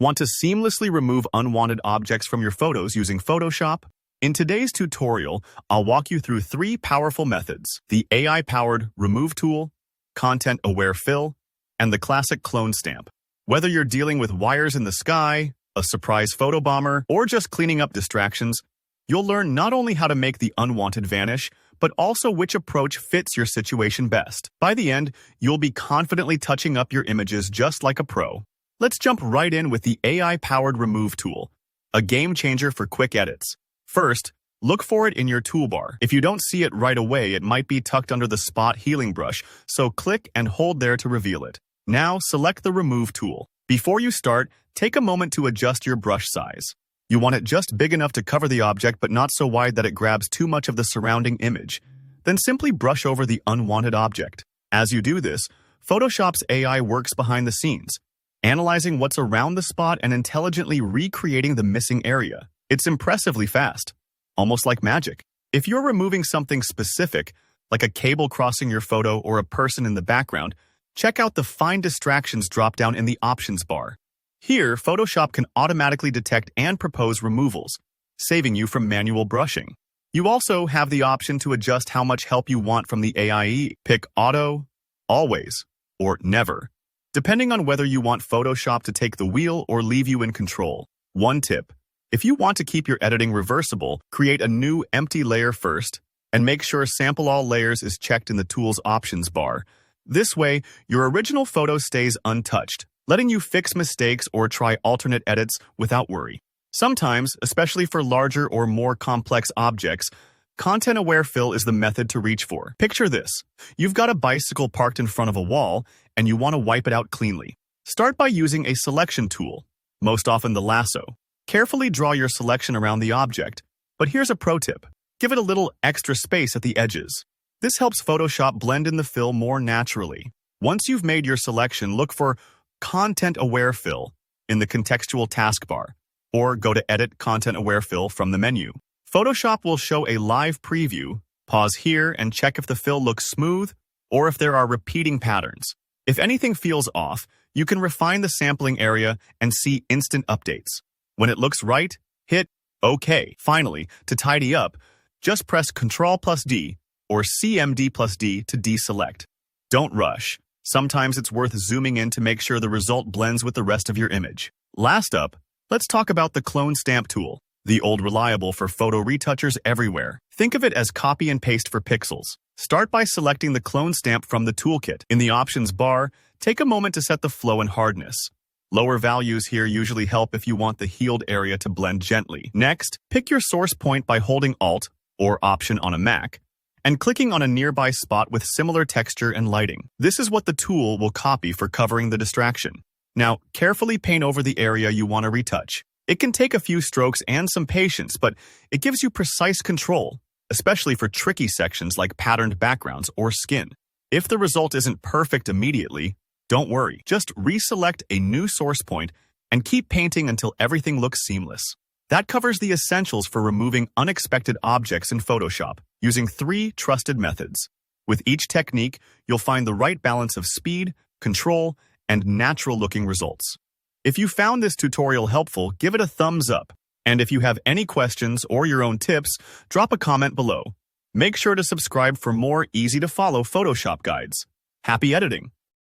Want to seamlessly remove unwanted objects from your photos using Photoshop? In today's tutorial, I'll walk you through 3 powerful methods: the AI-powered Remove tool, Content-Aware Fill, and the classic clone stamp. Whether you're dealing with wires in the sky, a surprise photo bomber, or just cleaning up distractions, you'll learn not only how to make the unwanted vanish, but also which approach fits your situation best. By the end, you'll be confidently touching up your images just like a pro. Let's jump right in with the AI-powered Remove tool, a game changer for quick edits. First, look for it in your toolbar. If you don't see it right away, it might be tucked under the spot healing brush, so click and hold there to reveal it. Now, select the Remove tool. Before you start, take a moment to adjust your brush size. You want it just big enough to cover the object but not so wide that it grabs too much of the surrounding image. Then simply brush over the unwanted object. As you do this, Photoshop's AI works behind the scenes, analyzing what's around the spot and intelligently recreating the missing area. It's impressively fast, almost like magic. If you're removing something specific, like a cable crossing your photo or a person in the background, check out the Find Distractions drop-down in the Options bar. Here, Photoshop can automatically detect and propose removals, saving you from manual brushing. You also have the option to adjust how much help you want from the AI. Pick Auto, Always, or Never, depending on whether you want Photoshop to take the wheel or leave you in control. One tip: if you want to keep your editing reversible, create a new empty layer first, and make sure Sample All Layers is checked in the Tools Options bar. This way, your original photo stays untouched, letting you fix mistakes or try alternate edits without worry. Sometimes, especially for larger or more complex objects, Content-Aware Fill is the method to reach for. Picture this: you've got a bicycle parked in front of a wall, and you want to wipe it out cleanly. Start by using a selection tool, most often the lasso. Carefully draw your selection around the object, but here's a pro tip: give it a little extra space at the edges. This helps Photoshop blend in the fill more naturally. Once you've made your selection, look for Content-Aware Fill in the contextual taskbar, or go to Edit Content-Aware Fill from the menu. Photoshop will show a live preview. Pause here and check if the fill looks smooth or if there are repeating patterns. If anything feels off, you can refine the sampling area and see instant updates. When it looks right, hit OK. Finally, to tidy up, just press Ctrl+D or CMD+D to deselect. Don't rush. Sometimes it's worth zooming in to make sure the result blends with the rest of your image. Last up, let's talk about the Clone Stamp tool, the old reliable for photo retouchers everywhere. Think of it as copy and paste for pixels. Start by selecting the clone stamp from the toolkit. In the Options bar, take a moment to set the flow and hardness. Lower values here usually help if you want the healed area to blend gently. Next, pick your source point by holding Alt or Option on a Mac and clicking on a nearby spot with similar texture and lighting. This is what the tool will copy for covering the distraction. Now, carefully paint over the area you want to retouch. It can take a few strokes and some patience, but it gives you precise control, especially for tricky sections like patterned backgrounds or skin. If the result isn't perfect immediately, don't worry. Just reselect a new source point and keep painting until everything looks seamless. That covers the essentials for removing unexpected objects in Photoshop using 3 trusted methods. With each technique, you'll find the right balance of speed, control, and natural-looking results. If you found this tutorial helpful, give it a thumbs up. And if you have any questions or your own tips, drop a comment below. Make sure to subscribe for more easy-to-follow Photoshop guides. Happy editing!